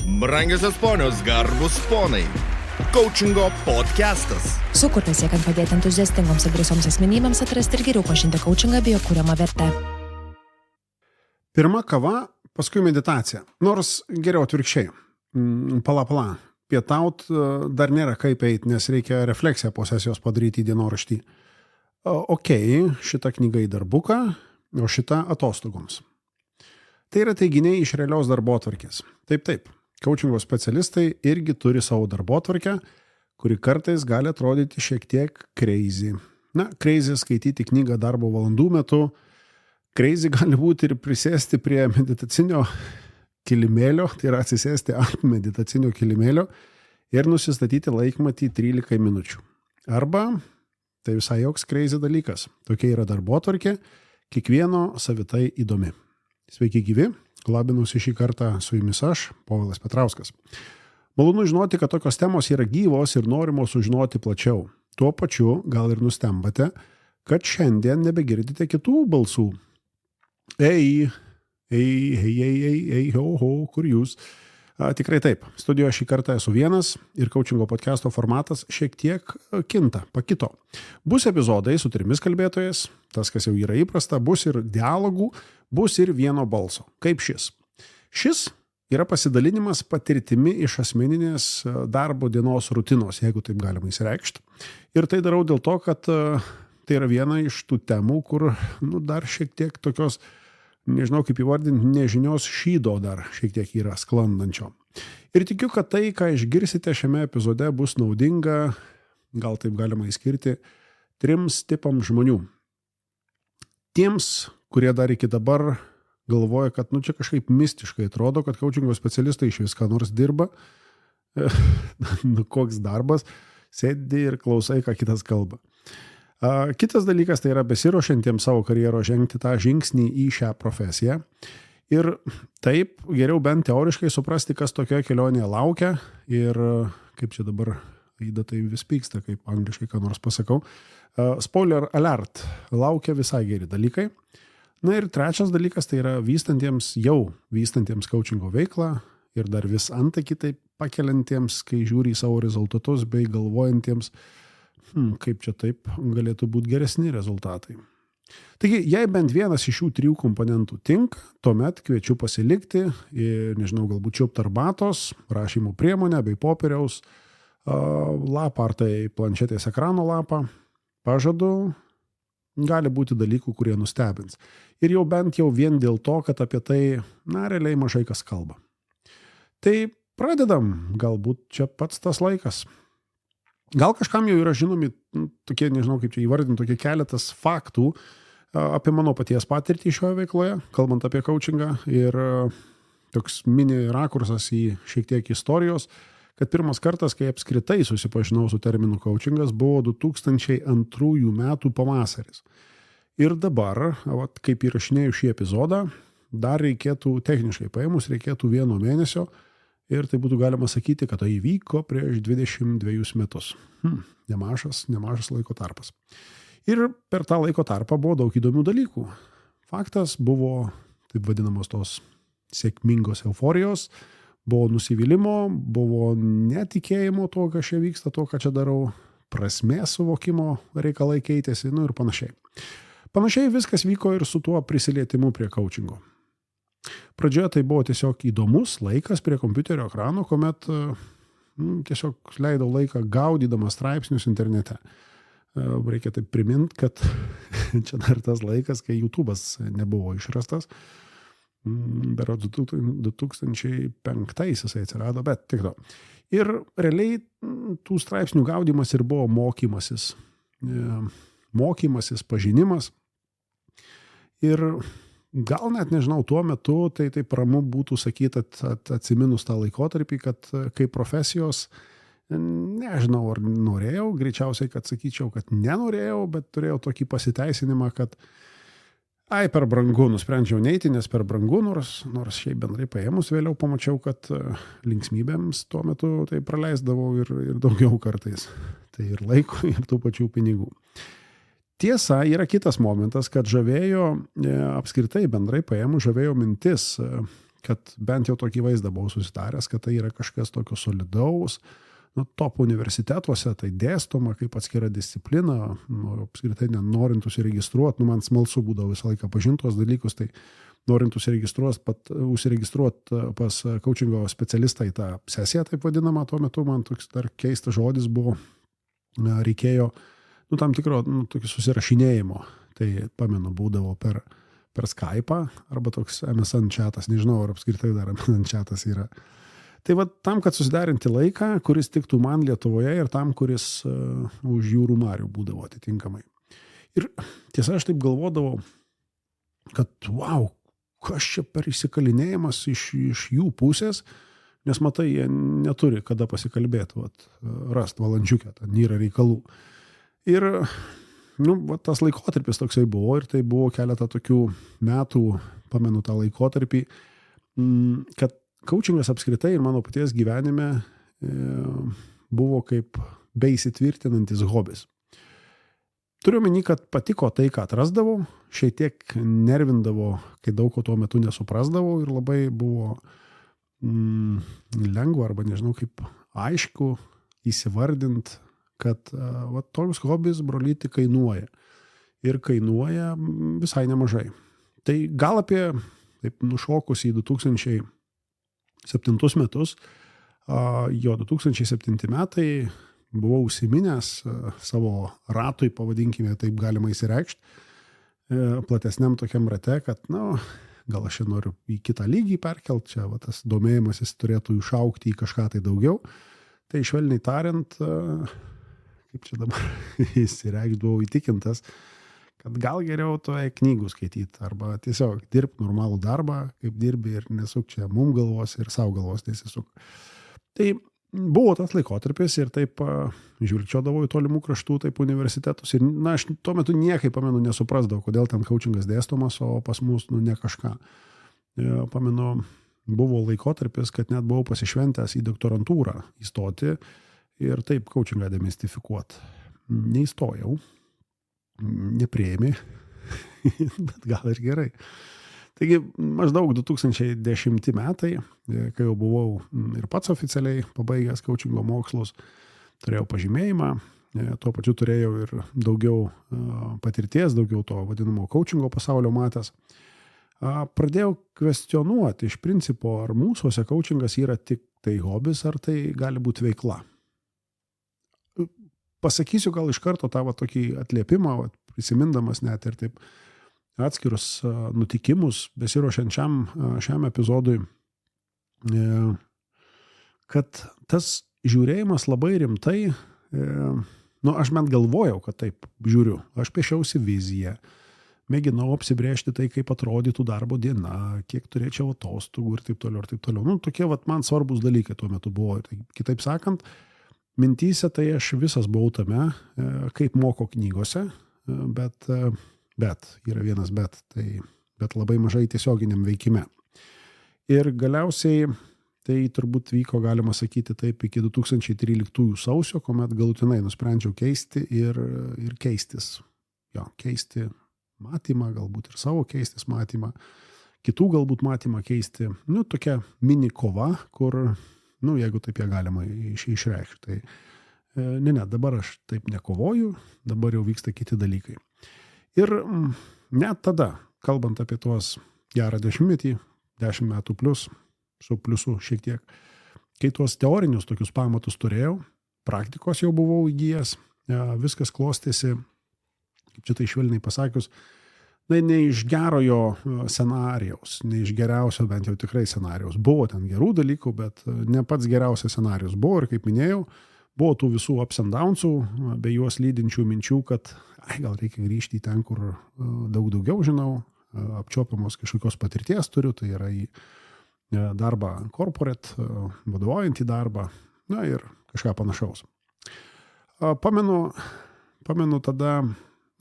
Brangiosios ponios, garbus ponai. Coachingo podcastas. Sukurtas siekiant padėti entuziastingoms ir drąsioms asmenybėms atrasti ir geriau pažinti coachingą bei jo kuriamą vertę. Pirma kava, paskui meditacija. Nors geriau atvirkščiai. Pala. Pietaut dar nėra kaip eiti, nes reikia refleksiją po sesijos padaryti į dienoraštį. Šita knyga į darbuką, o šita atostogoms. Tai yra teiginiai iš realios darbotvarkės. Taip. Coachingo specialistai irgi turi savo darbotvarkę, kuri kartais gali atrodyti šiek tiek crazy. Crazy skaityti knygą darbo valandų metu. Crazy gali būti ir prisėsti prie meditacinio kilimėlio, tai yra atsisėsti ant meditacinio kilimėlio ir nusistatyti laikmatį 13 minučių. Arba, tai visai joks crazy dalykas. Tokia yra darbotvarkė, kiekvieno savitai įdomi. Sveiki gyvi, labinusi šį kartą su jumis aš, Povilas Petrauskas. Malonu žinoti, kad tokios temos yra gyvos ir norimo sužinoti plačiau. Tuo pačiu gal ir nustembate, kad šiandien nebegirdite kitų balsų. Ei, kur jūs? Tikrai taip, studijoje šį kartą esu vienas ir coachingo podcast'o formatas šiek tiek pakito. Bus epizodai su 3 kalbėtojais, tas, kas jau yra įprasta, bus ir dialogų, bus ir vieno balso, kaip šis. Šis yra pasidalinimas patirtimi iš asmeninės darbo dienos rutinos, jeigu taip galima įsireikšti. Ir tai darau dėl to, kad tai yra viena iš tų temų, kur dar šiek tiek tokios, nežinau kaip įvardinti, nežinios šydo dar šiek tiek yra sklandančio. Ir tikiu, kad tai, ką išgirsite šiame epizode, bus naudinga, gal taip galima įskirti, 3 tipams žmonių. Tiems, kurie dar iki dabar galvoja, kad čia kažkaip mistiškai atrodo, kad coachingo specialistai iš viską nors dirba. Koks darbas, sėdi ir klausai, ką kitas kalba. Kitas dalykas tai yra besiruošiantiems savo karjero žengti tą žingsnį į šią profesiją. Ir taip, geriau bent teoriškai suprasti, kas tokioje kelionėje laukia. Ir kaip čia dabar, Aida tai vis pyksta, kaip angliškai ką nors pasakau. Spoiler alert, laukia visai geri dalykai. Ir trečias dalykas tai yra vystantiems coachingo veiklą ir dar vis antakį taip pakeliantiems, kai žiūri į savo rezultatus bei galvojantiems, kaip čia taip galėtų būti geresni rezultatai. Taigi, jei bent vienas iš šių 3 komponentų tinka, tuomet kviečiu pasilikti ir, galbūt čiupt arbatos, rašymo priemonę bei popieriaus lapą ar tai planšetės ekrano lapą. Pažadu, gali būti dalykų, kurie nustebins. Ir jau bent vien dėl to, kad apie tai, realiai mažai kas kalba. Tai pradedam, galbūt čia pats tas laikas. Gal kažkam jau yra žinomi tokie, nežinau kaip čia įvardinti, tokie keletas faktų apie mano paties patirtį šioje veikloje, kalbant apie coachingą, ir toks mini rakursas į šiek tiek istorijos, kad pirmas kartas, kai apskritai susipažinau su terminu coachingas, buvo 2002 metų pavasaris. Ir dabar, kaip įrašinėjau šį epizodą, dar reikėtų, techniškai paėmus, reikėtų 1 mėnesio, ir tai būtų galima sakyti, kad tai įvyko prieš 22 metus. Nemažas laiko tarpas. Ir per tą laiko tarpą buvo daug įdomių dalykų. Faktas buvo, taip vadinamos tos sėkmingos euforijos, buvo nusivylimo, buvo netikėjimo to, kas čia vyksta, to, ką čia darau, prasmės suvokimo reikalai keitėsi, ir panašiai. Panašiai viskas vyko ir su tuo prisilietimu prie coachingo. Pradžioje tai buvo tiesiog įdomus laikas prie kompiuterio ekrano, kuomet tiesiog leidau laiką gaudydamas straipsnius internete. Reikia taip priminti, kad čia dar tas laikas, kai YouTube'as nebuvo išrastas. Berods 2005 jisai atsirado, bet tik to. Ir realiai tų straipsnių gaudymas ir buvo mokymasis, pažinimas. Ir gal net nežinau, tuo metu tai ramu būtų sakyti, atsiminus tą laikotarpį, kad kaip profesijos, nežinau ar norėjau, greičiausiai, kad sakyčiau, kad nenorėjau, bet turėjau tokį pasiteisinimą, kad per brangu, nusprendžiau neiti, nes per brangu, nors šiaip bendrai paėmus vėliau pamačiau, kad linksmybėms tuo metu tai praleisdavau ir daugiau kartais. Tai ir laiko, ir tų pačių pinigų. Tiesa, yra kitas momentas, kad žavėjo, apskritai bendrai paėmus, žavėjo mintis, kad bent jau tokį vaizdą buvau susitaręs, kad tai yra kažkas tokio solidaus, top universitetuose tai dėstoma kaip atskira disciplina, apskritai nenorint užsiregistruoti, man smalsu būdavo visą laiką pažintos dalykus, tai norint užsiregistruoti pas coachingo specialistą į tą sesiją, taip vadinamą, tuo metu man toks dar keistas žodis buvo, reikėjo, tam tikro tokio susirašinėjimo, tai pamenu, būdavo per Skype'ą arba toks MSN chatas, nežinau, ar apskritai dar MSN chatas yra. Tai tam, kad susidarinti laiką, kuris tiktų man Lietuvoje ir tam, kuris už jūrų marių būdavo atitinkamai. Ir tiesa, aš taip galvodavau, kad wow, kas čia per įsikalinėjimas iš jų pusės, nes matai, jie neturi kada pasikalbėti, rast valandžiukę, ten yra reikalų. Ir tas laikotarpis toksai buvo ir tai buvo keletą tokių metų, pamenu tą laikotarpį, kad coachingas apskritai ir mano paties gyvenime buvo kaip beįsitvirtinantis hobis. Turiu omeny, kad patiko tai, ką atrasdavau, šiek tiek nervindavo, kai daug ko tuo metu nesuprasdavau ir labai buvo lengva arba nežinau kaip aišku įsivardint, kad toks hobis, brolyti, kainuoja. Ir kainuoja visai nemažai. Tai gal apie, taip nušokus į 2007 metus, jo 2007 metai buvau užsiminęs savo ratui, pavadinkime, taip galima įsireikšti, platesniam tokiam rate, kad, gal aš noriu į kitą lygį perkelt, čia tas domėjimasis turėtų išaugti į kažką tai daugiau. Tai švelniai tariant, kaip čia dabar įsireikšti, buvau įtikintas, kad gal geriau toje knygų skaityti arba tiesiog dirbti normalų darbą, kaip dirbi ir nesuk čia mum galvos ir savo galvos nesisuk. Tai buvo tas laikotarpis ir taip žiūrčiodavau į tolimų kraštų, taip universitetus ir aš tuo metu niekai, pamenu, nesuprasdavau, kodėl ten coachingas dėstomas, o pas mus ne kažką. Pamenu, buvo laikotarpis, kad net buvau pasišventęs į doktorantūrą įstoti ir taip coachingą demistifikuoti. Neįstojau. Nepriėmė, bet gal ir gerai. Taigi maždaug 2010 metai, kai jau buvau ir pats oficialiai pabaigęs coachingo mokslus, turėjau pažymėjimą, tuo pačiu turėjau ir daugiau patirties, daugiau to vadinamo coachingo pasaulio matęs. Pradėjau kvestionuoti iš principo, ar mūsuose coachingas yra tik tai hobis, ar tai gali būti veikla. Pasakysiu gal iš karto tą tokį atliepimą, prisimindamas net ir taip atskirus nutikimus, besiruošiant šiam epizodui, kad tas žiūrėjimas labai rimtai, aš bent galvojau, kad taip žiūriu, aš piešiausi viziją, mėginau apsibrėžti tai, kaip atrodytų darbo diena, kiek turėčiau atostogų ir taip toliau ir taip toliau. Tokie man svarbus dalykai tuo metu buvo. Tai, kitaip sakant, mintyse tai aš visas buvau tame, kaip moko knygose, bet yra vienas bet labai mažai tiesioginiam veikime. Ir galiausiai tai turbūt vyko, galima sakyti taip, iki 2013 sausio, kuomet galutinai nusprendžiau keisti ir keistis. Keisti matymą, galbūt ir savo keistis matymą, kitų galbūt matymą keisti. Tokia mini kova, kur jeigu taip ją galima išreikšti. Tai dabar aš taip nekovoju, dabar jau vyksta kiti dalykai. Ir net tada, kalbant apie tuos gerą 10 metų plus, su pliusu šiek tiek, kai tuos teorinius tokius pamatus turėjau, praktikos jau buvau įgijęs, viskas klostėsi, kaip čia tai švelniai pasakius, ne iš gerojo scenarijaus, ne iš geriausio bent jau tikrai scenarijaus. Buvo ten gerų dalykų, bet ne pats geriausias scenarius buvo ir kaip minėjau, buvo tų visų ups and downsų, bei juos lydinčių minčių, kad gal reikia grįžti į ten, kur daugiau žinau, apčiuopiamos kažkokios patirties turiu, tai yra į darbą corporate, vadovaujantį darbą, ir kažką panašaus. Pamenu tada,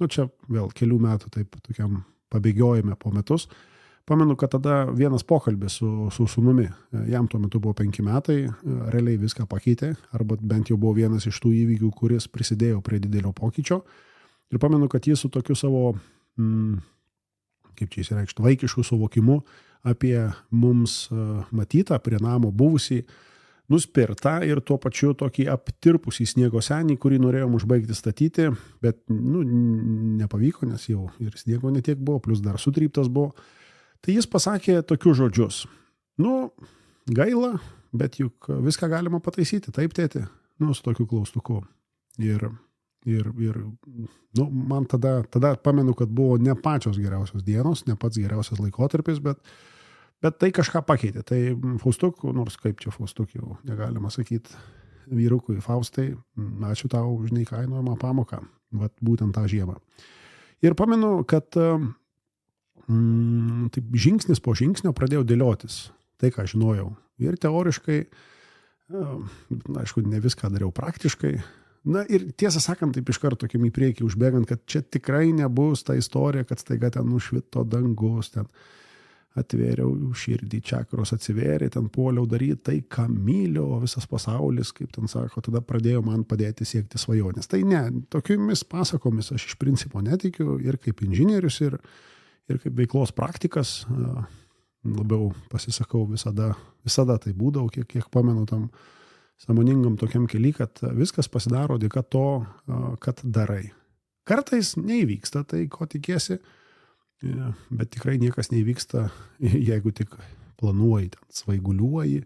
čia vėl kelių metų taip tokiam pabėgiojime po metus, pamenu, kad tada vienas pokalbis su sūnumi, jam tuo metu buvo 5 metai, realiai viską pakeitė, arba bent jau buvo vienas iš tų įvykių, kuris prisidėjo prie didelio pokyčio. Ir pamenu, kad jis su tokiu savo kaip čia įsireikšti, vaikiškų suvokimų apie mums matytą prie namo buvusį nuspirtą ir tuo pačiu tokį aptirpusį sniego senį, kurį norėjom užbaigti statyti, bet nepavyko, nes jau ir sniego netiek buvo, plus dar sutryptas buvo. Tai jis pasakė tokius žodžius. Gaila, bet juk viską galima pataisyti, taip tėti, su tokiu klaustuku. Ir man tada pamenu, kad buvo ne pačios geriausios dienos, ne pats geriausias laikotarpis, bet tai kažką pakeitė. Tai Faustuk, nors kaip čia Faustuk jau negalima sakyti vyrukui Faustai, ačiū tau už neįkainojamą pamoką, būtent tą žiemą. Ir pamenu, kad taip, žingsnis po žingsnio pradėjau dėliotis tai, ką žinojau. Ir teoriškai, aišku, ne viską dariau praktiškai. Ir tiesą sakant, taip iš karto tokiam į priekį užbėgant, kad čia tikrai nebus ta istorija, kad staiga ten nušvito dangus, ten atvėriau širdį, čakros atsivėrė, ten puoliau daryti tai, ką myliu, o visas pasaulis, kaip ten sako, tada pradėjo man padėti siekti svajonės. Tai ne, tokiomis pasakomis aš iš principo netikiu ir kaip inžinierius, ir kaip veiklos praktikas, labiau pasisakau visada tai būdavo, kiek pamenu tam sąmoningam tokiam kely, kad viskas pasidaro dėka to, kad darai. Kartais neįvyksta tai, ko tikiesi, bet tikrai niekas neįvyksta, jeigu tik planuoji, svaiguliuoji,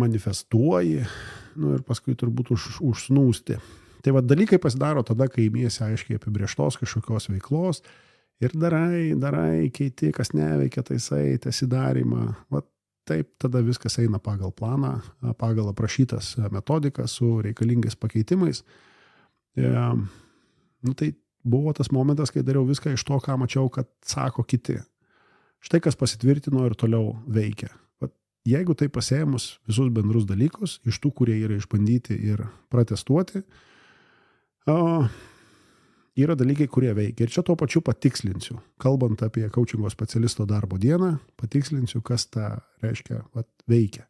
manifestuoji, ir paskui turbūt užsnūsti. Tai dalykai pasidaro tada, kai imiesi aiškiai apibrėžtos kažkokios veiklos ir darai, keiti, kas neveikia, taisai, tesidarymą. Taip tada viskas eina pagal planą, pagal aprašytas metodikas su reikalingais pakeitimais. Tai buvo tas momentas, kai dariau viską iš to, ką mačiau, kad sako kiti. Štai kas pasitvirtino ir toliau veikia. Jeigu tai pasėmus visus bendrus dalykus, iš tų, kurie yra išbandyti ir pratestuoti, yra dalykai, kurie veikia. Ir čia tuo pačiu patikslinsiu. Kalbant apie coachingo specialisto darbo dieną, patikslinsiu, kas tą reiškia, veikia.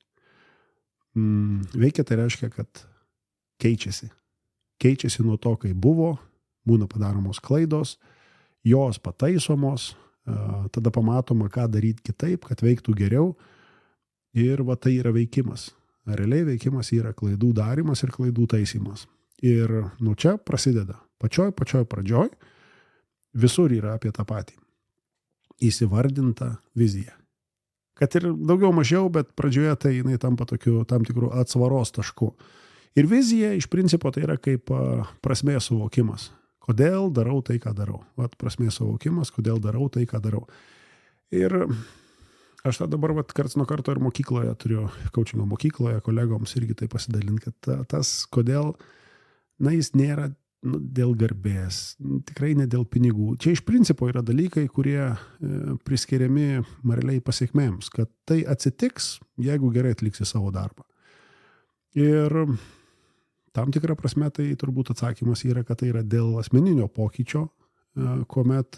Veikia tai reiškia, kad keičiasi. Keičiasi nuo to, kai buvo, būna padaromos klaidos, jos pataisomos, tada pamatoma, ką daryti kitaip, kad veiktų geriau. Ir tai yra veikimas. Realiai veikimas yra klaidų darimas ir klaidų taisymas. Ir nuo čia prasideda. Pačioj pradžioj visur yra apie tą patį. Įsivardinta vizija. Kad ir daugiau mažiau, bet pradžioje tai jinai tampa tokiu tam tikrų atsvaros tašku. Ir vizija iš principo tai yra kaip prasmės suvokimas. Kodėl darau tai, ką darau. Prasmės suvokimas, kodėl darau tai, ką darau. Ir aš tą dabar karts nuo karto ir mokykloje turiu, coachingo mokykloje, kolegoms irgi tai pasidalinti, kad tas kodėl, jis nėra dėl garbės, tikrai ne dėl pinigų. Čia iš principo yra dalykai, kurie priskiriami realiai pasiekmėms, kad tai atsitiks, jeigu gerai atliksi savo darbą. Ir tam tikrą prasme tai turbūt atsakymas yra, kad tai yra dėl asmeninio pokyčio, kuomet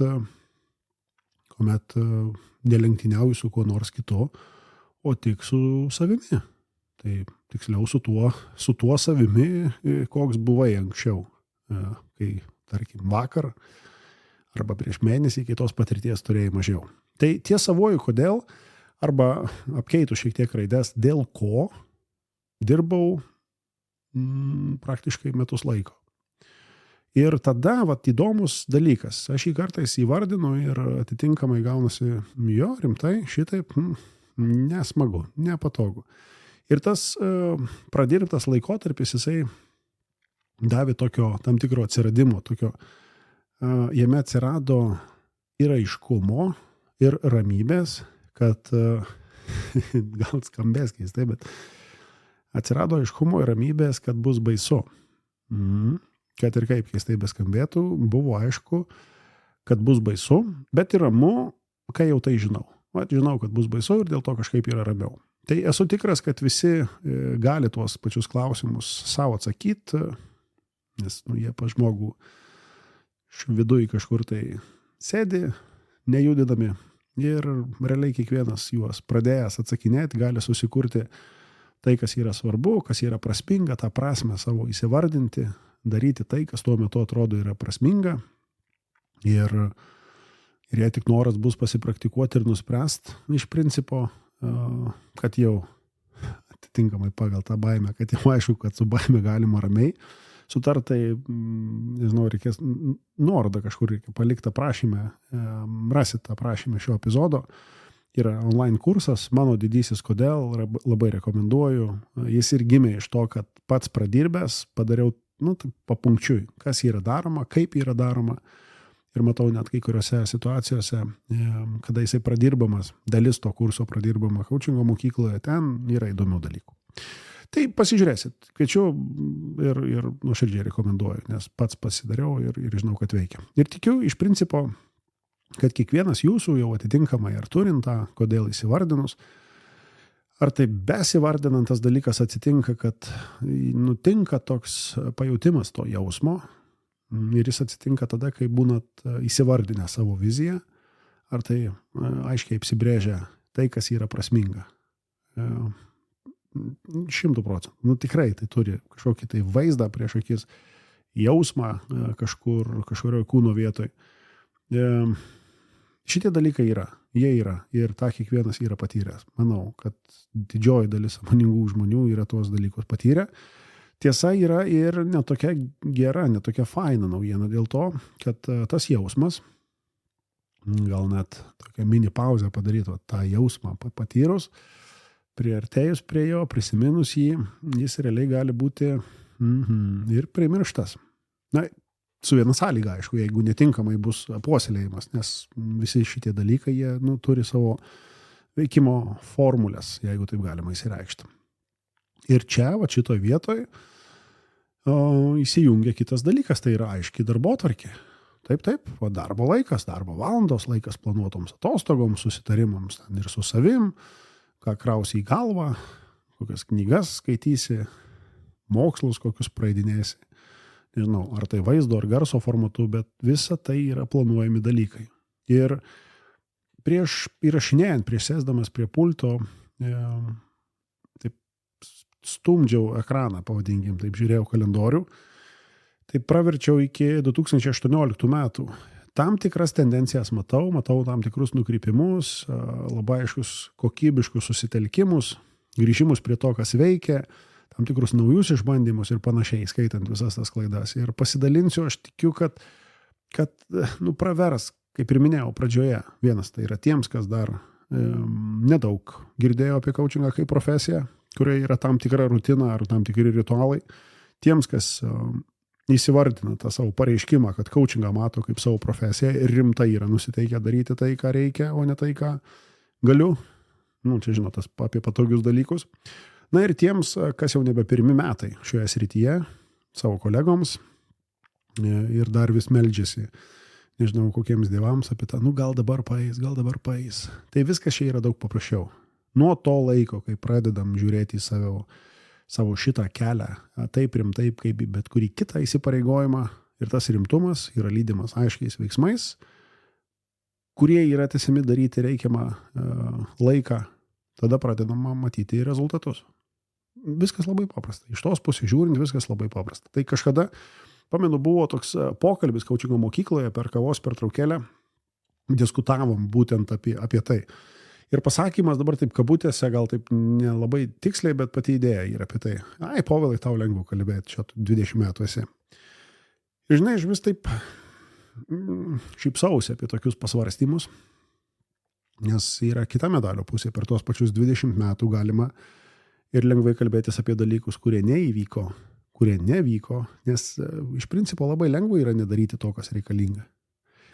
nelenktyniauju su kuo nors kitu, o tik su savimi. Tai tiksliau su tuo savimi, koks buvai anksčiau, kai, tarkim, vakar arba prieš mėnesį, kai tos patirties turėjai mažiau. Tai tie savoju kodėl, arba apkeitų šiek tiek raides, dėl ko dirbau praktiškai metus laiko. Ir tada, įdomus dalykas, aš jį kartais įvardinu ir atitinkamai gaunasi, rimtai, šitaip, nesmagu, nepatogu. Ir tas pradirbtas laikotarpis, jisai davė tokio tam tikro atsiradimo, jame atsirado ir aiškumo, ir ramybės, kad, gal skambės keistai, bet atsirado aiškumo ir ramybės, kad bus baisu. Kad ir kaip keistai beskambėtų, buvo aišku, kad bus baisu, bet ir ramu, kai jau tai žinau. Žinau, kad bus baisu ir dėl to kažkaip yra ramiau. Tai esu tikras, kad visi gali tuos pačius klausimus savo atsakyti, nes jie pa žmogų viduj kažkur tai sėdi, nejudinami. Ir realiai kiekvienas juos pradėjęs atsakinėti gali susikurti tai, kas yra svarbu, kas yra prasminga, tą prasmę savo įsivardinti, daryti tai, kas tuo metu atrodo yra prasminga. Ir Ir jei tik noras bus pasipraktikuoti ir nuspręst iš principo, kad jau atitinkamai pagal tą baimę, kad jau aišku, kad su baime galima ramiai sutartai, nežinau, reikės nuorodą kažkur reikia palikti aprašymę, rasit aprašymę šio epizodo. Yra online kursas, mano didysis kodėl, labai rekomenduoju. Jis ir gimė iš to, kad pats pradirbęs padariau, papunkčiui, kas yra daroma, kaip yra daroma. Ir matau net kai kuriuose situacijose, kada jisai pradirbamas, dalis to kurso pradirbama coachingo mokykloje, ten yra įdomių dalykų. Tai pasižiūrėsit, kviečiu ir nuoširdžiai rekomenduoju, nes pats pasidariau ir žinau, kad veikia. Ir tikiu iš principo, kad kiekvienas jūsų jau atitinkamai ar turint tą, kodėl įsivardinus, ar tai besivardinantas dalykas atsitinka, kad nutinka toks pajautimas to jausmo, ir jis atsitinka tada, kai būnat įsivardinę savo viziją, ar tai aiškiai apsibrėžia tai, kas yra prasminga. 100%. Tikrai tai turi kažkokį tai vaizdą prieš akis, jausmą kažkurioje kūno vietoj. Šitie dalykai yra, jie yra ir tą kiekvienas yra patyręs. Manau, kad didžioji dalis sąmoningų žmonių yra tuos dalykus patyrę. Tiesa yra ir netokia gera, netokia faina naujiena dėl to, kad tas jausmas, gal net tokia mini pauzę padarytų, tą jausmą patyrus, priartėjus prie jo, prisiminus jį, jis realiai gali būti ir primirštas. Na, su viena sąlyga, aišku, jeigu netinkamai bus puoselėjimas, nes visi šitie dalykai, jie turi savo veikimo formulės, jeigu taip galima įsireikšti. Ir čia, šitoj vietoj, įsijungia kitas dalykas, tai yra aiški darbotvarkė. Taip, darbo laikas, darbo valandos, laikas planuotoms atostogoms, susitarimams ir su savim, ką krausi į galvą, kokias knygas skaitysi, mokslus kokius praeidinėsi, nežinau, ar tai vaizdo ar garso formatu, bet visa tai yra planuojami dalykai. Ir prieš įrašinėjant, prieš sėsdamas prie pulto, stumdžiau ekraną, pavadinkim, taip žiūrėjau kalendorių, taip praverčiau iki 2018 metų. Tam tikras tendencijas matau tam tikrus nukrypimus, labai aiškus kokybiškus susitelkimus, grįžimus prie to, kas veikia, tam tikrus naujus išbandymus ir panašiai, skaitant visas tas klaidas. Ir pasidalinsiu, aš tikiu, kad pravers, kaip ir minėjau pradžioje, vienas tai yra tiems, kas dar nedaug girdėjo apie coachingą kaip profesiją, kurioje yra tam tikra rutina ar tam tikri ritualai. Tiems, kas įsivardina tą savo pareiškimą, kad coachingą mato kaip savo profesiją ir rimtai yra nusiteikę daryti tai, ką reikia, o ne tai, ką galiu. Čia žinot, apie patogius dalykus. Na ir tiems, kas jau nebe pirmi metai šioje srityje, savo kolegoms ir dar vis meldžiasi, nežinau, kokiems dievams apie tą, gal dabar paeis. Tai viskas čia yra daug paprasčiau. Nuo to laiko, kai pradedam žiūrėti į savo šitą kelią, taip rimtai, kaip bet kurį kitą įsipareigojimą, ir tas rimtumas yra lydimas aiškiais veiksmais, kurie yra tęsiami daryti reikiamą laiką, tada pradedama matyti rezultatus. Viskas labai paprasta. Iš tos pusės žiūrint, viskas labai paprasta. Tai kažkada, pamenu, buvo toks pokalbis coachingo mokykloje per kavos pertraukėlę, diskutavom būtent apie tai. Ir pasakymas dabar taip kabutėse, gal taip nelabai tiksliai, bet pati idėja yra apie tai. Povilai, tau lengviau kalbėti, čia 20 metų esi. Ir žinai, aš vis taip šypsausi apie tokius pasvarstymus, nes yra kita medalio pusė. Per tos pačius 20 metų galima ir lengvai kalbėtis apie dalykus, kurie neįvyko, kurie nevyko, nes iš principo labai lengva yra nedaryti to, kas reikalinga.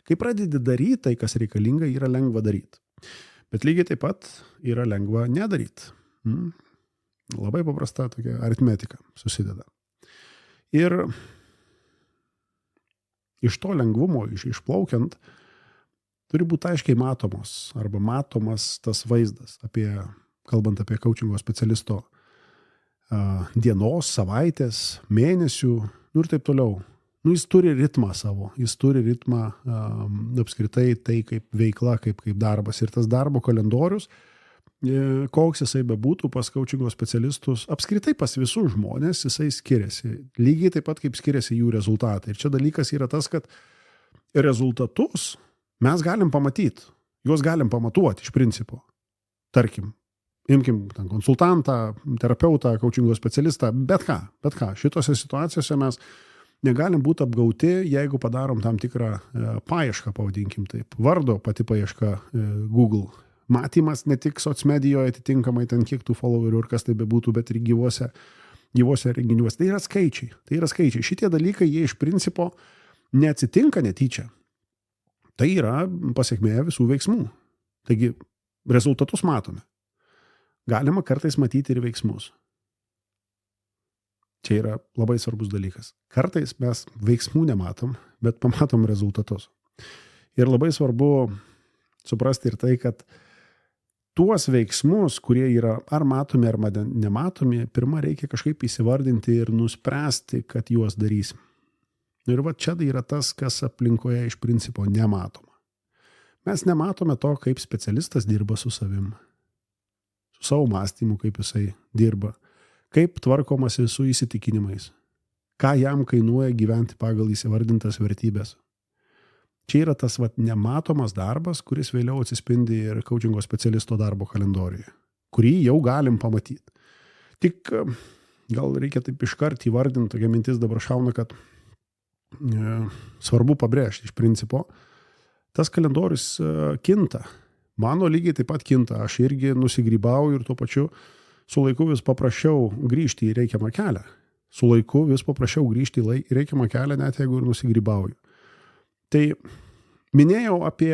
Kai pradedi daryti tai, kas reikalinga, yra lengva daryti. Bet lygiai taip pat yra lengva nedaryti. Labai paprasta tokia aritmetika susideda. Ir iš to lengvumo išplaukiant turi būti aiškiai matomos arba matomas tas vaizdas, kalbant apie coachingo specialisto dienos, savaitės, mėnesių ir taip toliau. Jis turi ritmą savo, jis turi ritmą apskritai tai kaip veikla, kaip darbas. Ir tas darbo kalendorius, koks jisai bebūtų pas coachingo specialistus, apskritai pas visus žmonės jisai skiriasi. Lygiai taip pat kaip skiriasi jų rezultatai. Ir čia dalykas yra tas, kad rezultatus mes galim pamatyti, juos galim pamatuoti iš principo. Tarkim, imkim ten konsultantą, terapeutą, coachingo specialistą, bet ką. Šitose situacijose mes negalim būti apgauti, jeigu padarom tam tikrą paiešką, pavadinkim taip. Vardo pati paieška Google. Matymas ne tik socmedijoje atitinkamai ten kiek tų followerių ir kas tai bebūtų, bet ir gyvose renginiuose. Tai yra skaičiai. Šitie dalykai, jie iš principo neatsitinka netyčia. Tai yra pasiekmė visų veiksmų. Taigi, rezultatus matome. Galima kartais matyti ir veiksmus. Čia yra labai svarbus dalykas. Kartais mes veiksmų nematom, bet pamatom rezultatus. Ir labai svarbu suprasti ir tai, kad tuos veiksmus, kurie yra ar matomi, ar nematomi, pirmą reikia kažkaip įsivardinti ir nuspręsti, kad juos darysim. Ir va čia yra tas, kas aplinkoje iš principo nematoma. Mes nematome to, kaip specialistas dirba su savim, su savo mąstymu, kaip jisai dirba, kaip tvarkomasi su įsitikinimais, ką jam kainuoja gyventi pagal įsivardintas vertybės. Čia yra tas nematomas darbas, kuris vėliau atsispindi ir coachingo specialisto darbo kalendoriuje, kurį jau galim pamatyti. Tik gal reikia taip iškart įvardinti, tokia mintis dabar šauna, kad svarbu pabrėžti iš principo, tas kalendorius kinta. Mano lygiai taip pat kinta. Aš irgi nusigrybauju ir tuo pačiu su laiku vis paprašiau grįžti į reikiamą kelią. Net jeigu ir nusigrybauju. Tai minėjau apie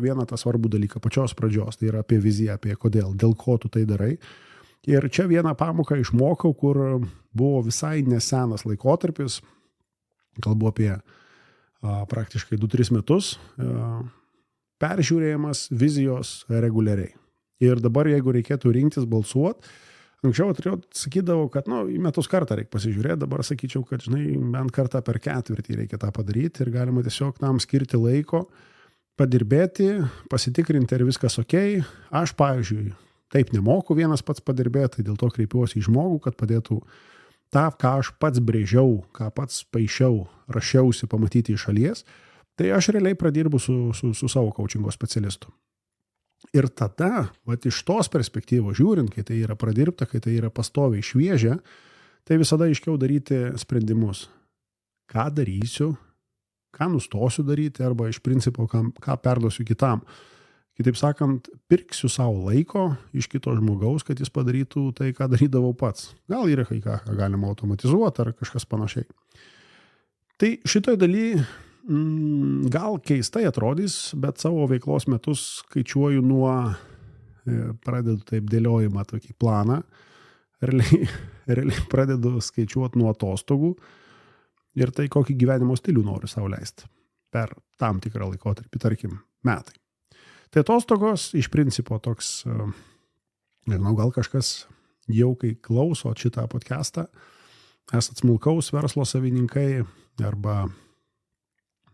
vieną tą svarbų dalyką pačios pradžios, tai yra apie viziją, apie kodėl, dėl ko tu tai darai. Ir čia vieną pamoką išmokau, kur buvo visai nesenas laikotarpis, kalbu apie praktiškai 2-3 metus, peržiūrėjimas vizijos reguliariai. Ir dabar, jeigu reikėtų rinktis balsuoti, anksčiau sakydavau, kad į metus kartą reikia pasižiūrėti, dabar sakyčiau, kad bent kartą per ketvirtį reikia tą padaryti ir galima tiesiog tam skirti laiko, padirbėti, pasitikrinti, ar viskas okei. Aš, pavyzdžiui, taip nemoku vienas pats padirbėti, tai dėl to kreipiuosi į žmogų, kad padėtų tą, ką aš pats brėžiau, ką pats paišiau, rašiausi pamatyti iš šalies, tai aš realiai pradirbu su savo coachingo specialistu. Ir tada, iš tos perspektyvos žiūrint, kai tai yra pradirbta, kai tai yra pastoviai šviežia, tai visada aiškiau daryti sprendimus. Ką darysiu, ką nustosiu daryti, arba iš principo, ką perduosiu kitam. Kitaip sakant, pirksiu savo laiko iš kito žmogaus, kad jis padarytų tai, ką darydavau pats. Gal yra kai ką galima automatizuoti ar kažkas panašiai. Tai šitoj daly gal keistai atrodys, bet savo veiklos metus skaičiuoju pradedu taip dėliojimą tokį planą, realiai pradedu skaičiuoti nuo atostogų ir tai, kokį gyvenimo stilių noriu sau leisti per tam tikrą laikotarpį, tarkim, metai. Tai atostogos iš principo toks, nežinau, gal kažkas jau kai klauso šitą podcastą, esat smulkaus verslo savininkai arba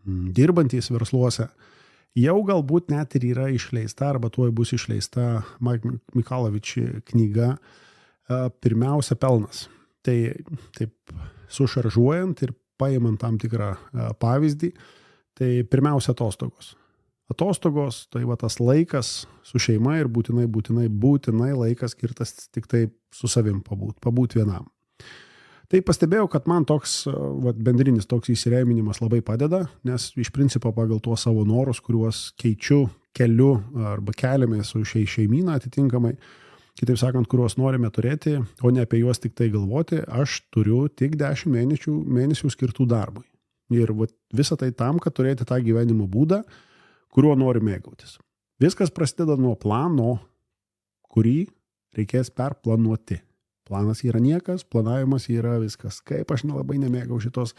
dirbantys versluose, jau galbūt net ir yra išleista arba tuoj bus išleista Mike Michalowicz knyga Pirmiausia pelnas. Tai taip sušaržuojant ir paimant tam tikrą pavyzdį, tai pirmiausia atostogos. Atostogos, tai tas laikas su šeima ir būtinai laikas skirtas tik taip su savim pabūt vienam. Tai pastebėjau, kad man toks bendrinis toks įsirėminimas labai padeda, nes iš principo pagal tuos savo norus, kuriuos keliu arba keliame su šeimyna atitinkamai, kitaip sakant, kuriuos norime turėti, o ne apie juos tik tai galvoti, aš turiu tik 10 mėnesių skirtų darbui. Ir visą tai tam, kad turėti tą gyvenimo būdą, kuriuo noriu mėgautis. Viskas prasideda nuo plano, kurį reikės perplanuoti. Planas yra niekas, planavimas yra viskas. Kaip aš nelabai nemėgau šitos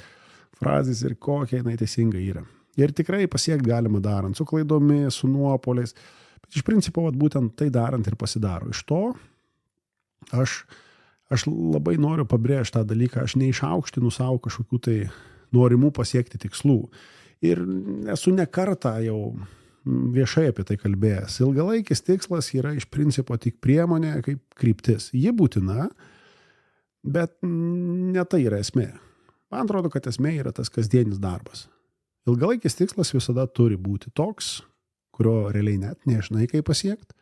frazės ir kokia jinai teisinga yra. Ir tikrai pasiekti galima darant, su klaidomis, su nuopoliais. Bet iš principo būtent tai darant ir pasidaro. Iš to aš labai noriu pabrėžti tą dalyką, aš neišaukštinu savo kažkokių tai norimų pasiekti tikslų. Ir esu ne kartą jau viešai apie tai kalbėjęs. Ilgalaikis tikslas yra iš principo tik priemonė kaip kryptis. Ji būtina, bet ne tai yra esmė. Man atrodo, kad esmė yra tas kasdienis darbas. Ilgalaikis tikslas visada turi būti toks, kurio realiai net nežinai, kaip pasiekti,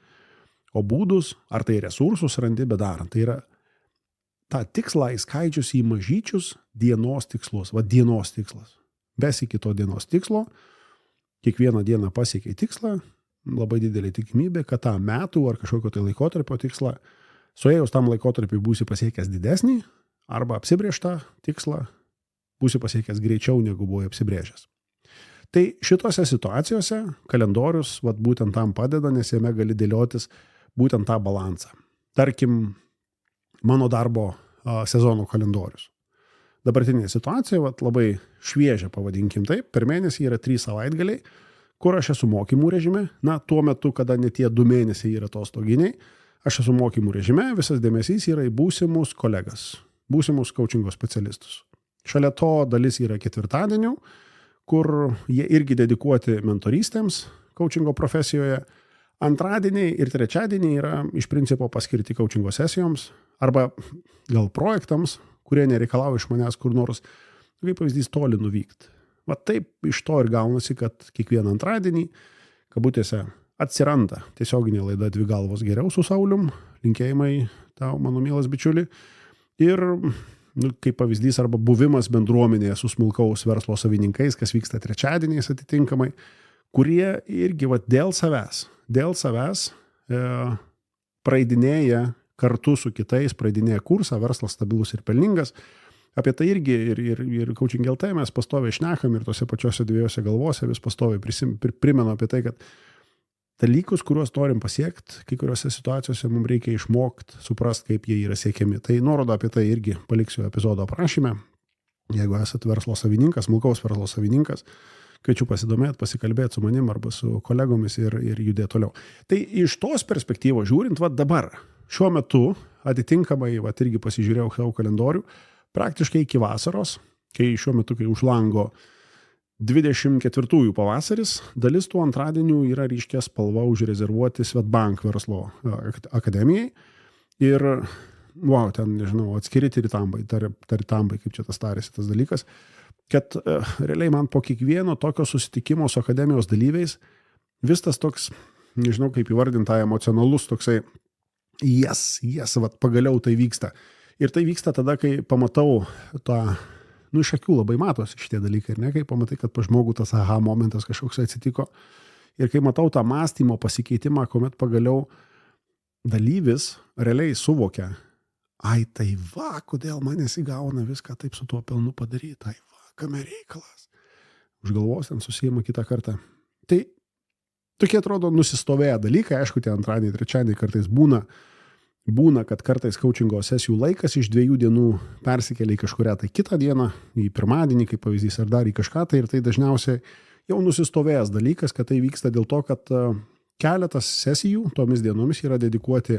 o būdus, ar tai resursus randi bedarant. Tai yra tą tikslą įskaidžius į mažyčius dienos tikslus. Va dienos tikslas. Besiki to dienos tikslo, kiekvieną dieną pasiekiai tikslą, labai didelė tikimybė, kad tą metų ar kažkokio tai laikotarpio tikslą, suėjus tam laikotarpiu būsi pasiekęs didesnį, arba apsibrėžtą tikslą būsi pasiekęs greičiau, negu buvai apsibrėžęs. Tai šitose situacijose kalendorius būtent tam padeda, nes jame gali dėliotis būtent tą balansą. Tarkim, mano darbo sezono kalendorius. Dabartinė situacija, labai šviežia, pavadinkim taip, per mėnesį yra 3 savaitgaliai, kur aš esu mokymų režime, tuo metu, kada ne tie 2 mėnesiai yra atostoginiai, aš esu mokymų režime, visas dėmesys yra į būsimus kolegas, būsimus coachingo specialistus. Šalia to dalis yra ketvirtadienių, kur jie irgi dedikuoti mentorystėms coachingo profesijoje. Antradieniai ir trečiadieniai yra iš principo paskirti coachingo sesijoms arba gal projektams, kurie nereikalauja iš manęs kur nors, kaip pavyzdys, toli nuvykti. Va taip iš to ir gaunasi, kad kiekvieną antradienį, kabutėse, atsiranda tiesioginė laida 2 galvos geriau su Saulium, linkėjimai tau, mano mielas bičiuli, ir kaip pavyzdys arba buvimas bendruomenėje su smulkaus verslo savininkais, kas vyksta trečiadieniais atitinkamai, kurie irgi dėl savęs praeidinėja kartu su kitais, praeidinėja kursą, verslas stabilus ir pelningas. Apie tai irgi ir Coaching LT mes pastoviai šnekam ir tose pačiose 2 galvose vis pastoviai primenu apie tai, kad dalykus, kuriuos norim pasiekti, kai kuriuose situacijose mums reikia išmokti, suprasti, kaip jie yra siekiami. Tai nuorodą apie tai irgi paliksiu epizodo aprašyme. Jeigu esat verslo savininkas, smulkaus verslo savininkas, kviečiu pasidomėti, pasikalbėti su manim arba su kolegomis ir judėti toliau. Tai iš tos perspektyvos žiūrint, dabar, šiuo metu, atitinkamai, irgi pasižiūrėjau savo kalendorių, praktiškai iki vasaros, kai šiuo metu, kai už lango 24 pavasaris, dalis tų antradienių yra ryškia spalva užrezervuoti Swedbank verslo akademijai. Ir, ten, nežinau, atskiri taritambai, kaip čia tas tarėsi tas dalykas, kad realiai man po kiekvieno tokio susitikimo su akademijos dalyviais vis tas toks, nežinau kaip įvardinta, emocionalus toksai, pagaliau tai vyksta. Ir tai vyksta tada, kai pamatau tą, iš akių labai matosi šitie dalykai, ir ne, kai pamatai, kad pa žmogų tas aha momentas kažkoks atsitiko. Ir kai matau tą mąstymo pasikeitimą, kuomet pagaliau dalyvis realiai suvokia, tai kodėl man nesigauna viską taip su tuo pelnu padaryti, kame reikalas. Už galvos ten susijima kitą kartą. Tai tokie atrodo nusistovėję dalykai, aišku, tie antradieniai, trečiadieniai kartais būna, kad kartais coachingo sesijų laikas iš 2 dienų persikelia į kažkurią tai kitą dieną, į pirmadienį, kaip pavyzdys, ar dar į kažką tai, ir tai dažniausiai jau nusistovėjęs dalykas, kad tai vyksta dėl to, kad keletas sesijų tomis dienomis yra dedikuoti,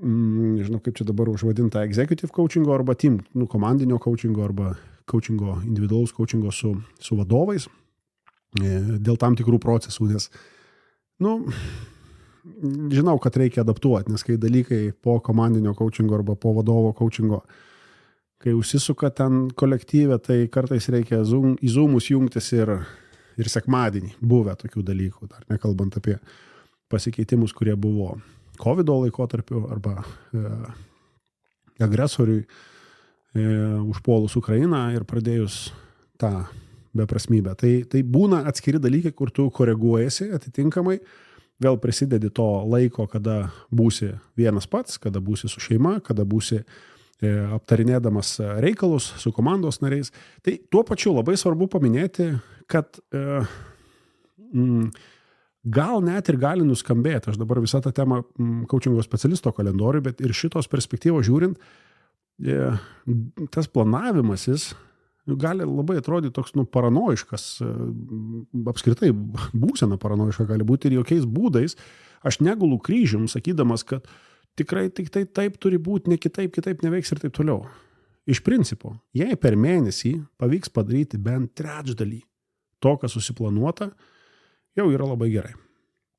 nežinau kaip čia dabar užvadinta, executive coachingo arba team, komandinio coachingo arba coachingo, individualaus coachingo su vadovais dėl tam tikrų procesų, nes, žinau, kad reikia adaptuoti, nes kai dalykai po komandinio coachingo arba po vadovo coachingo, kai užsisuka ten kolektyve, tai kartais reikia į Zoomus jungtis ir sekmadienį buvę tokių dalykų, dar nekalbant apie pasikeitimus, kurie buvo COVID laikotarpiu arba agresoriui užpuolus Ukrainą ir pradėjus tą beprasmybę. Tai būna atskiri dalykai, kur tu koreguojasi atitinkamai, vėl prisidedi to laiko, kada būsi vienas pats, kada būsi su šeima, kada būsi aptarinėdamas reikalus su komandos nariais. Tai tuo pačiu labai svarbu paminėti, kad gal net ir gali nuskambėti, aš dabar visą tą temą coachingo specialisto kalendorių, bet ir šitos perspektyvos žiūrint, tas planavimasis gali labai atrodyti toks paranoiškas, apskritai būsena paranoiška gali būti ir jokiais būdais. Aš negulu kryžium, sakydamas, kad tikrai tik tai taip turi būti, ne kitaip neveiks ir taip toliau. Iš principo, jei per mėnesį pavyks padaryti bent trečdalį to, kas susiplanuota, jau yra labai gerai.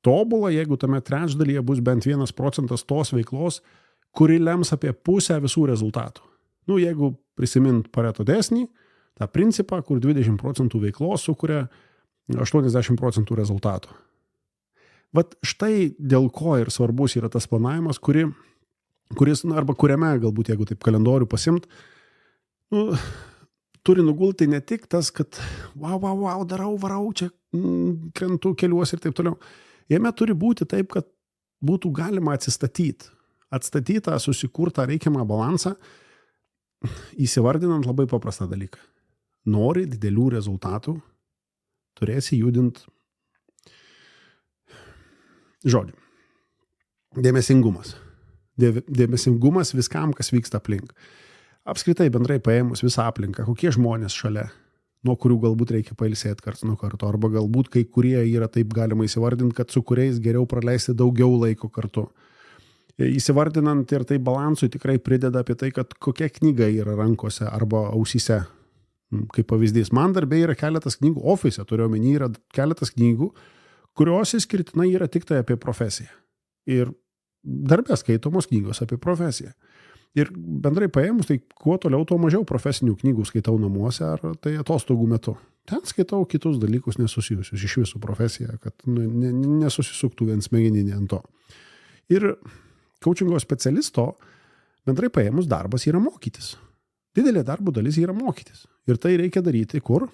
Tobula, jeigu tame trečdalyje bus bent 1% tos veiklos, kuri lems apie pusę visų rezultatų. Jeigu prisimint Pareto dėsnį, tą principą, kur 20% veiklos sukuria 80% rezultatų. Vat štai dėl ko ir svarbus yra tas planavimas, kuris, arba kuriame, galbūt jeigu taip kalendorių pasimt, turi nugulti ne tik tas, kad wow, darau, varau, čia krentu keliuosi ir taip toliau. Jame turi būti taip, kad būtų galima atstatyti tą susikurtą reikiamą balansą, įsivardinant labai paprastą dalyką. Nori didelių rezultatų, turėsi judinti žodžiu. Dėmesingumas. Dėmesingumas viskam, kas vyksta aplink. Apskritai bendrai paėmus visą aplinką, kokie žmonės šalia, nuo kurių galbūt reikia pailsėti karts nuo karto, arba galbūt kai kurie yra taip galima įsivardinti, kad su kuriais geriau praleisti daugiau laiko kartu. Įsivardinant ir tai balansui tikrai prideda apie tai, kad kokia knyga yra rankose arba ausyse. Kaip pavyzdys, man darbė yra keletas knygų, ofise turiu omeny, yra keletas knygų, kurios išskirtinai yra tik tai apie profesiją. Ir darbė skaitomos knygos apie profesiją. Ir bendrai paėmus, tai kuo toliau, tuo mažiau profesinių knygų skaitau namuose ar tai atostogų metu. Ten skaitau kitus dalykus nesusijusius iš visų profesiją, kad nesusisuktų vien smegeninė ant to. Ir coachingo specialisto bendrai paėmus darbas yra mokytis. Didelė darbo dalis yra mokytis. Ir tai reikia daryti kur?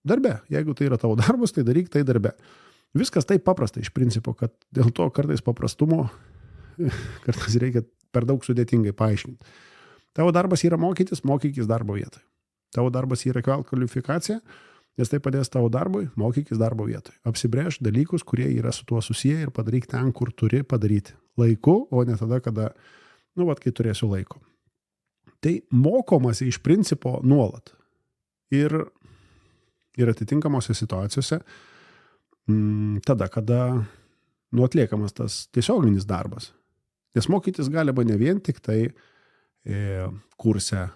Darbe. Jeigu tai yra tavo darbas, tai daryk tai darbe. Viskas taip paprasta iš principo, kad dėl to kartais paprastumo kartais reikia per daug sudėtingai paaiškinti. Tavo darbas yra mokytis, mokykis darbo vietoje. Tavo darbas yra kelti kvalifikaciją, nes tai padės tavo darbui, mokykis darbo vietoje. Apsibrėž dalykus, kurie yra su tuo susiję ir padaryk ten, kur turi padaryti. Laiku, o ne tada, kada, kai turėsiu laiko. Tai mokomasi iš principo nuolat. Ir atitinkamose situacijose tada, kada atliekamas tas tiesioginis darbas. Nes mokytis galima ne vien tik tai kurse,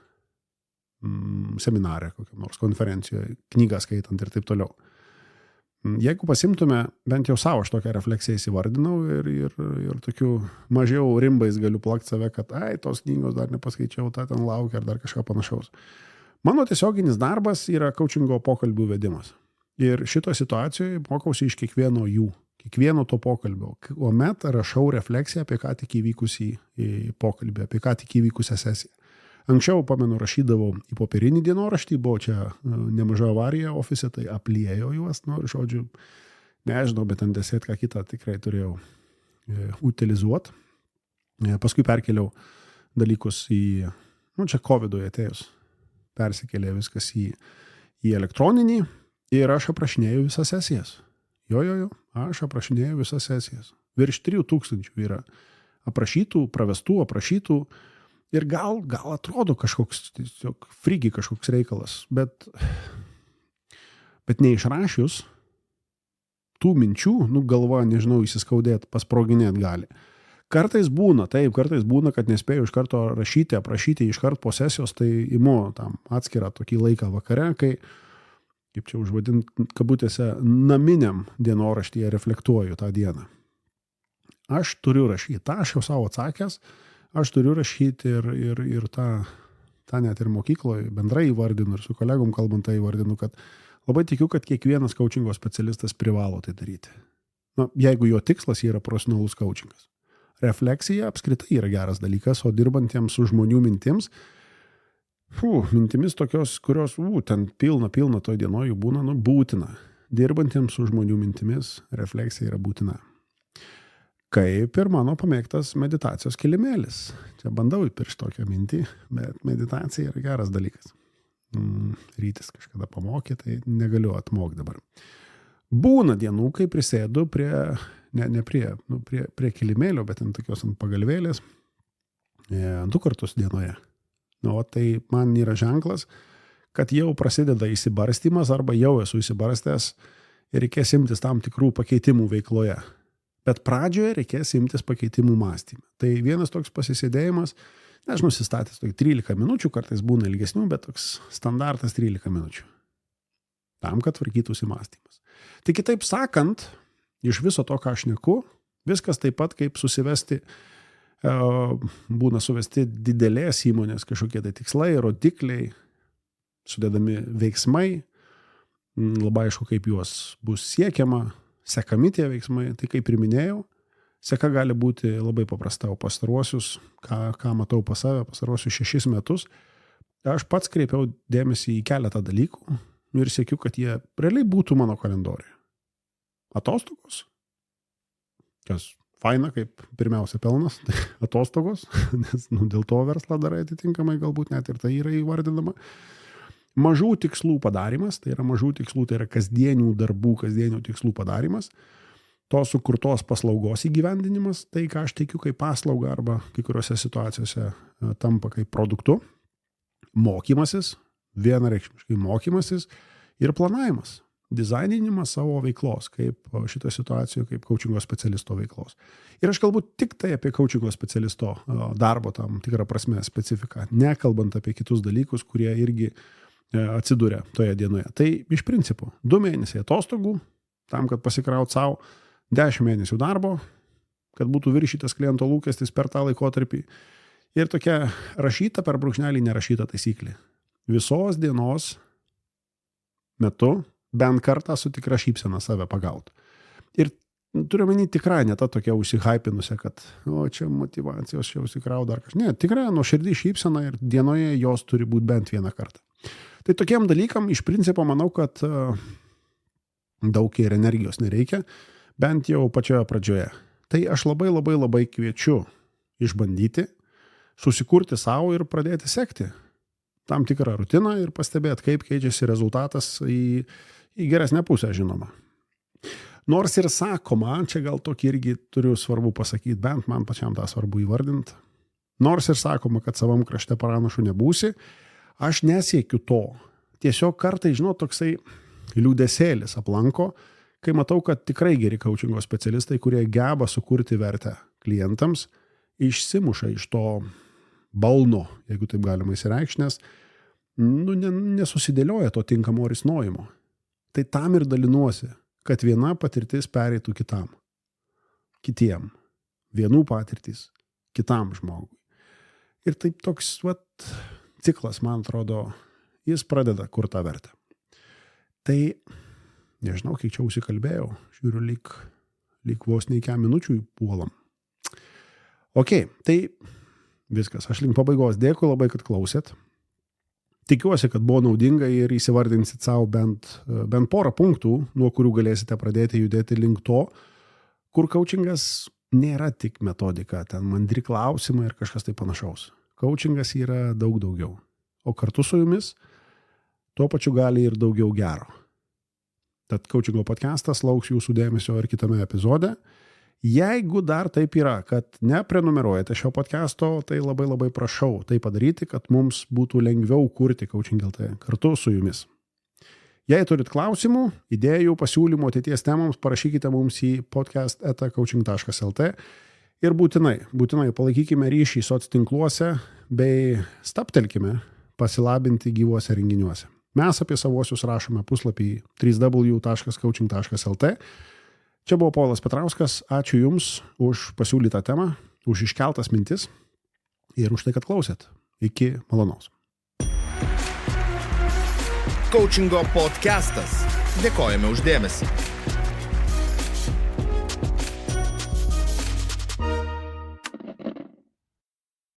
seminare, kokiam nors konferencijoje, knygą skaitant ir taip toliau. Jeigu pasimtume, bent jau savo aš tokią refleksiją įsivardinau ir tokiu mažiau rimbais galiu plakti save, kad tos knygos dar nepaskaičiau, tą ten laukia ar dar kažką panašaus. Mano tiesioginis darbas yra coachingo pokalbių vedimas. Ir šito situacijoje mokausi iš kiekvieno to pokalbio. Kuomet rašau refleksiją apie ką tik įvykusį pokalbį, apie ką tik įvykusią sesiją. Anksčiau, pamenu, rašydavau į popierinį dienoraštį, buvo čia nemaža avarija ofise, tai apliejau juos, žodžiu, nežinau, bet ant ką kitą tikrai turėjau utilizuoti. Paskui perkeliau dalykus čia COVID-ui atėjus, persikėlė viskas į elektroninį ir aš aprašinėjau visas sesijas. Aš aprašinėjau visas sesijas. Virš 3000 yra aprašytų, pravestų, aprašytų. Ir gal atrodo kažkoks, tiesiog frigi kažkoks reikalas, bet neišrašius tų minčių, galva, nežinau, įsiskaudėti, pasproginėti gali. Kartais būna, kad nespėjau iš karto rašyti, aprašyti iš karto po sesijos, tai imu tam atskirą tokį laiką vakare, kai, kaip čia užvadint, kabutėse, naminiam dienoraštyje reflektuoju tą dieną. Aš turiu rašyti, aš jau savo atsakęs, aš turiu rašyti ir tą net ir mokykloje bendrai įvardinu ir su kolegom kalbant tai įvardinu, kad labai tikiu, kad kiekvienas coachingo specialistas privalo tai daryti. Jeigu jo tikslas yra profesionalus coachingas. Refleksija apskritai yra geras dalykas, o dirbantiems su žmonių mintims, mintimis tokios, kurios ten pilna toj dienoj jų būna, būtina. Dirbantiems su žmonių mintimis refleksija yra būtina. Kaip ir mano pamėgtas meditacijos kilimėlis. Čia bandau įpiršti tokią mintį, bet meditacija yra geras dalykas. Rytis kažkada pamokė, tai negaliu atmokti dabar. Būna dienų, kai prisėdu prie kilimėlio, bet ant tokios ant pagalvėlės 2 kartus dienoje. Tai man yra ženklas, kad jau prasideda įsibarstymas arba jau esu įsibarstęs ir reikės imtis tam tikrų pakeitimų veikloje. Bet pradžioje reikės imtis pakeitimų mąstymą. Tai vienas toks pasisėdėjimas, aš nusistatęs 13 minučių, kartais būna ilgesnių, bet toks standartas 13 minučių. Tam, kad tvarkytųsi mąstymas. Tai kitaip sakant, iš viso to, ką aš šneku, viskas taip pat kaip susivesti, būna suvesti didelės įmonės kažkokie tai tikslai, rodikliai, sudedami veiksmai, labai aišku, kaip juos bus siekiama, sekami tie veiksmai. Tai kaip ir minėjau, seka gali būti labai paprasta, o pastaruosius, ką matau pas save, pastaruosius 6 metus, aš pats kreipiau dėmesį į keletą dalykų ir siekiu, kad jie realiai būtų mano kalendoriuje. Atostogos, kas faina, kaip pirmiausia pelnas, tai atostogos, nes dėl to verslą darai atitinkamai, galbūt net ir tai yra įvardinama. Mažų tikslų padarimas, tai yra kasdienių darbų, kasdienių tikslų padarimas, to sukurtos paslaugos įgyvendinimas, tai ką aš teikiu kaip paslaugą arba kai kuriuose situacijose tampa kaip produktu, mokymasis, vienareikšmiškai mokymasis ir planavimas, dizaininimas savo veiklos, kaip šitoje situacijoje, kaip coachingo specialisto veiklos. Ir aš kalbu tik tai apie coachingo specialisto darbo tam tikrą prasme specifiką, nekalbant apie kitus dalykus, kurie irgi atsiduria toje dienoje. Tai iš principo 2 mėnesiai atostogų, tam, kad pasikraut savo 10 mėnesių darbo, kad būtų viršytas kliento lūkestis per tą laikotarpį. Ir tokia rašyta per brūkšnelį nerašyta taisyklė. Visos dienos metu bent kartą su tikra šypsena save pagaut. Ir turiu menį tikrai ne ta tokia užsihaipinusia, kad čia motyvacijos, čia užsikrau dar kažkas. Ne, tikrai nuoširdį šypsena ir dienoje jos turi būti bent vieną kartą. Tai tokiem dalykam iš principo manau, kad daug ir energijos nereikia, bent jau pačioje pradžioje. Tai aš labai kviečiu išbandyti, susikurti savo ir pradėti sekti tam tikrą rutiną ir pastebėti, kaip keičiasi rezultatas į geresnę pusę, žinoma. Nors ir sakoma, čia gal tokį irgi turiu svarbu pasakyti, bent man pačiam tą svarbu įvardinti, nors ir sakoma, kad savam krašte pranašu nebūsi, aš nesiekiu to. Tiesiog kartai, toksai liūdesėlis aplanko, kai matau, kad tikrai geri coachingo specialistai, kurie geba sukurti vertę klientams, išsimuša iš to balno, jeigu taip galima įsireikšti, nes nesusidėlioja to tinkamo risnojimo. Tai tam ir dalinuosi, kad viena patirtis pereitų kitiem. Vienų patirtis kitam žmogui. Ir taip toks ciklas, man atrodo, jis pradeda kur tą vertę. Tai, nežinau, kiek čia užsikalbėjau, žiūriu, lyg vos neįkia minučių puolam. Ok, tai viskas, aš link pabaigos. Dėkui labai, kad klausėt. Tikiuosi, kad buvo naudinga ir įsivardinsit savo bent porą punktų, nuo kurių galėsite pradėti judėti link to, kur coachingas nėra tik metodika, ten mandri klausimai ir kažkas tai panašaus. Coachingas yra daug daugiau. O kartu su jumis tuo pačiu gali ir daugiau gero. Tad coachingo podcastas lauks jūsų dėmesio ir kitame epizode. Jeigu dar taip yra, kad neprenumeruojate šio podcasto, tai labai prašau tai padaryti, kad mums būtų lengviau kurti Coaching LT kartu su jumis. Jei turit klausimų, idėjų, pasiūlymų ateities temoms, parašykite mums į podcast@coaching.lt ir būtinai palaikykime ryšį socitinkluose bei stabtelkime pasilabinti gyvuose renginiuose. Mes apie savosius rašome puslapį www.coaching.lt. Čia buvo Povilas Petrauskas. Ačiū Jums už pasiūlytą temą, už iškeltas mintis ir už tai, kad klausėt. Iki malonaus. Coachingo podcastas. Dėkojame už dėmesį.